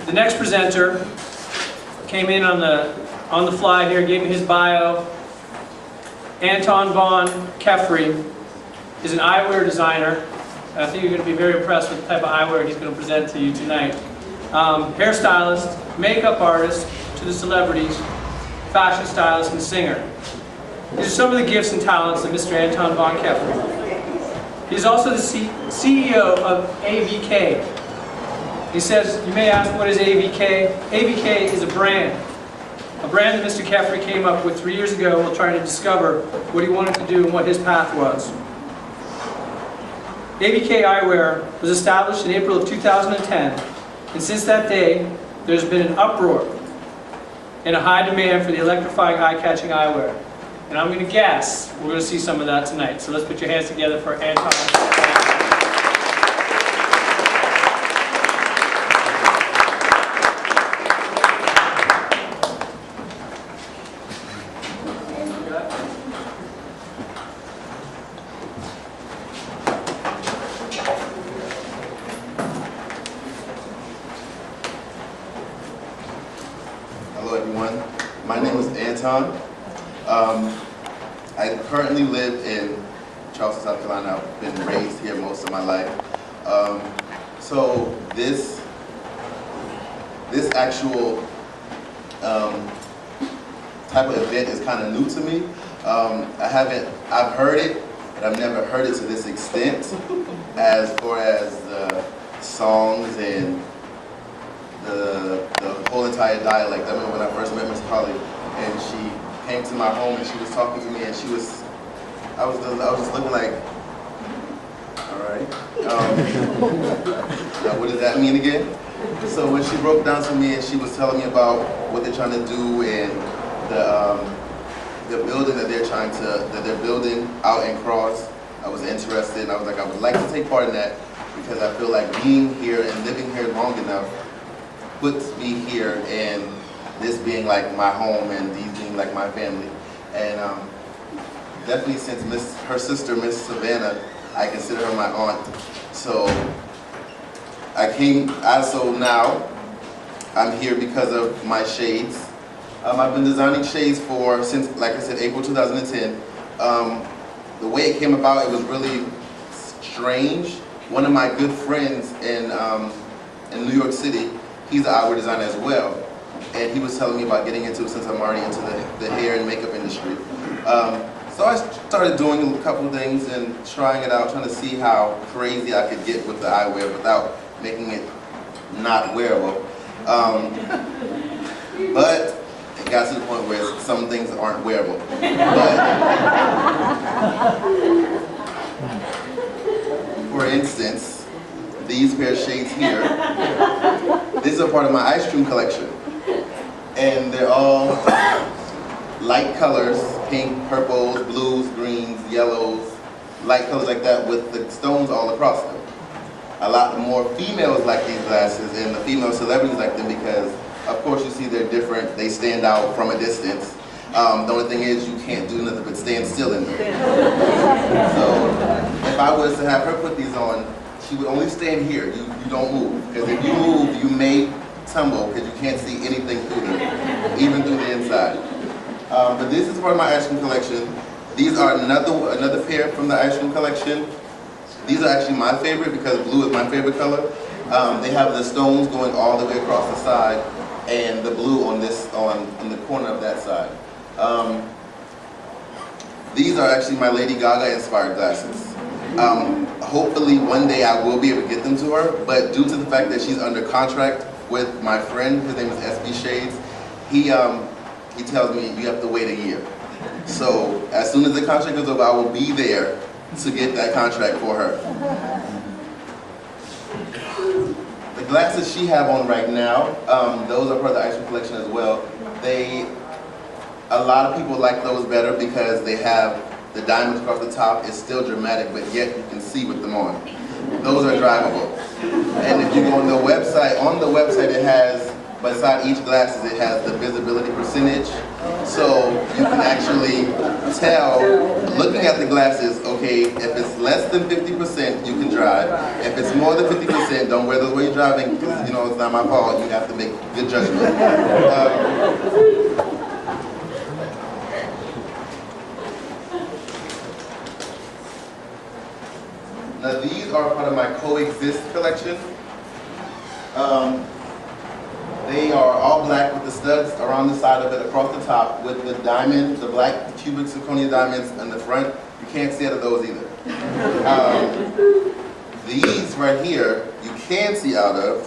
The next presenter came in on the fly here, gave me his bio. Anton von Kefri is an eyewear designer. I think you're going to be very impressed with the type of eyewear he's going to present to you tonight. Hairstylist, makeup artist to the celebrities, fashion stylist, and singer. These are some of the gifts and talents of Mr. Anton von Kefri. He's also the CEO of AVK. He says, you may ask, what is AVK? AVK is a brand that Mr. Kefri came up with 3 years ago while trying to discover what he wanted to do and what his path was. AVK Eyewear was established in April of 2010, and since that day, there's been an uproar and a high demand for the electrifying, eye-catching eyewear. And I'm going to guess we're going to see some of that tonight. So let's put your hands together for Anton. Hello everyone, my name is Anton. I currently live in Charleston, South Carolina. I've been raised here most of my life. So this actual type of event is kind of new to me. I've heard it, but I've never heard it to this extent as far as the songs and the whole entire dialect. I remember when I first met Miss Polly, and she came to my home and she was talking to me, and I was just looking like, all right, now what does that mean again? So when she broke down to me and she was telling me about what they're trying to do and the building that they're building out in Cross, I was interested, and I was like, I would like to take part in that because I feel like being here and living here long enough puts me here, and this being like my home and these being like my family. And definitely since her sister, Miss Savannah, I consider her my aunt. So now I'm here because of my shades. I've been designing shades since, like I said, April 2010. The way it came about, it was really strange. One of my good friends in New York City, he's an eyewear designer as well, and he was telling me about getting into it since I'm already into the hair and makeup industry. So I started doing a couple of things and trying it out, trying to see how crazy I could get with the eyewear without making it not wearable. But it got to the point where some things aren't wearable. For instance, these pair of shades here, these are part of my ice cream collection. And they're all light colors, pink, purples, blues, greens, yellows, light colors like that with the stones all across them. A lot more females like these glasses, and the female celebrities like them because, of course, you see they're different, they stand out from a distance. The only thing is you can't do nothing but stand still in them. So if I was to have her put these on, she would only stand here. You don't move, because if you move, you may tumble because you can't see anything through them, even through the inside. But this is part of my ice cream collection. These are another pair from the ice cream collection. These are actually my favorite because blue is my favorite color. They have the stones going all the way across the side, and the blue on the corner of that side. These are actually my Lady Gaga inspired glasses. Hopefully one day I will be able to get them to her, but due to the fact that she's under contract with my friend, his name is SB Shades, he tells me you have to wait a year. So as soon as the contract is over, I will be there to get that contract for her. The glasses she have on right now, those are part of the ice cream collection as well. A lot of people like those better because they have the diamonds across the top. It's still dramatic, but yet you can see with them on. Those are drivable. And if you go on the website it has beside each glasses it has the visibility percentage. So you can actually tell, looking at the glasses, okay, if it's less than 50%, you can drive. If it's more than 50%, don't wear those while you're driving, because you know it's not my fault. You have to make good judgment. Now these are part of my Coexist collection. They are all black with the studs around the side of it, across the top, with the diamond, the black cubic zirconia diamonds in the front. You can't see out of those either. These right here, you can see out of,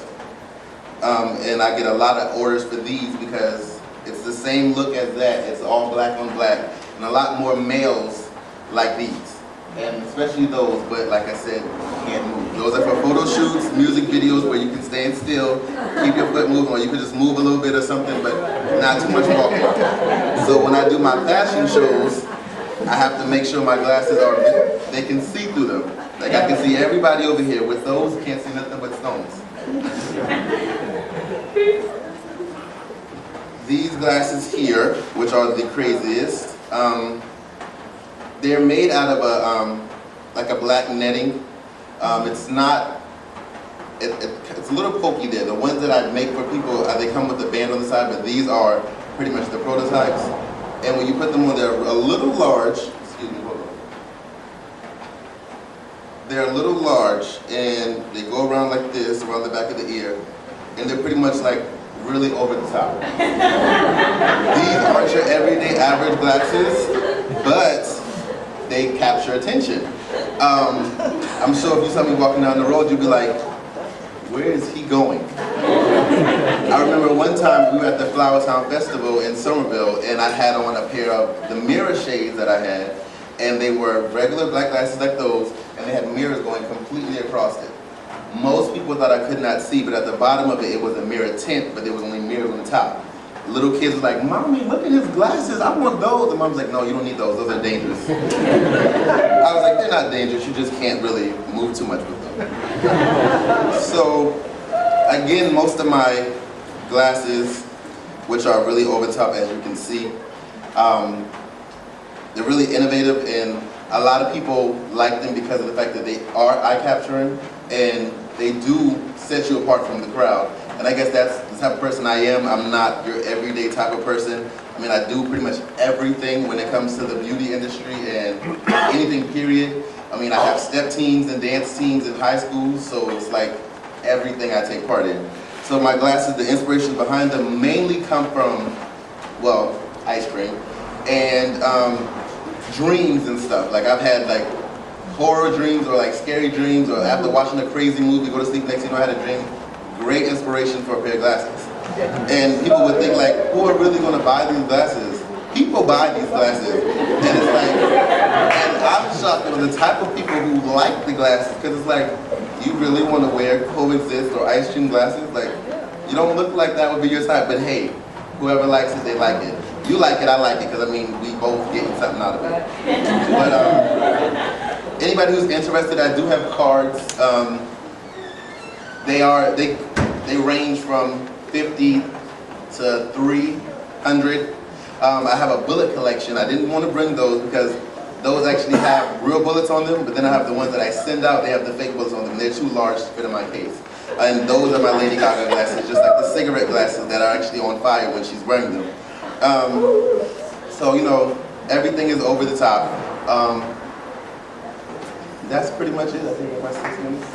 and I get a lot of orders for these because it's the same look as that. It's all black on black, and a lot more males like these. And especially those, but like I said, you can't move. Those are for photo shoots, music videos where you can stand still, keep your foot moving, or you can just move a little bit or something, but not too much walking. So when I do my fashion shows, I have to make sure my glasses are, they can see through them. Like I can see everybody over here. With those, can't see nothing but stones. These glasses here, which are the craziest, they're made out of a like a black netting. It's not. It's a little pokey there. The ones that I make for people, they come with a band on the side, but these are pretty much the prototypes. And when you put them on, they're a little large. Excuse me, hold on. They're a little large, and they go around like this, around the back of the ear, and they're pretty much like really over the top. These aren't your everyday average glasses, but they capture attention. I'm sure if you saw me walking down the road, you'd be like, where is he going? I remember one time we were at the Flower Town Festival in Somerville, and I had on a pair of the mirror shades that I had, and they were regular black glasses like those, and they had mirrors going completely across it. Most people thought I could not see, but at the bottom of it, it was a mirror tint, but there was only mirrors on the top. Little kids were like, Mommy, look at his glasses, I want those. And Mom's like, no, you don't need those are dangerous. I was like, they're not dangerous, you just can't really move too much with them. So, again, most of my glasses, which are really over the top as you can see, they're really innovative, and a lot of people like them because of the fact that they are eye-capturing, and they do set you apart from the crowd. And I guess that's the type of person I am. I'm not your everyday type of person. I mean, I do pretty much everything when it comes to the beauty industry and anything, period. I mean, I have step teams and dance teams in high school, so it's like everything I take part in. So my glasses, the inspiration behind them mainly come from, well, ice cream and dreams and stuff. Like I've had like horror dreams or like scary dreams, or after watching a crazy movie, go to sleep, next thing you know I had a dream. Great inspiration for a pair of glasses. And people would think like, who are really going to buy these glasses? People buy these glasses. And it's like, and I'm shocked at the type of people who like the glasses, because it's like, you really want to wear Coexist or ice cream glasses? Like, you don't look like that would be your type, but hey, whoever likes it, they like it. You like it, I like it, because I mean, we both getting something out of it. But anybody who's interested, I do have cards. They range from 50 to 300. I have a bullet collection. I didn't want to bring those because those actually have real bullets on them, but then I have the ones that I send out, they have the fake bullets on them. They're too large to fit in my case. And those are my Lady Gaga glasses, just like the cigarette glasses that are actually on fire when she's wearing them. So, you know, everything is over the top. That's pretty much it. I think my 6 minutes.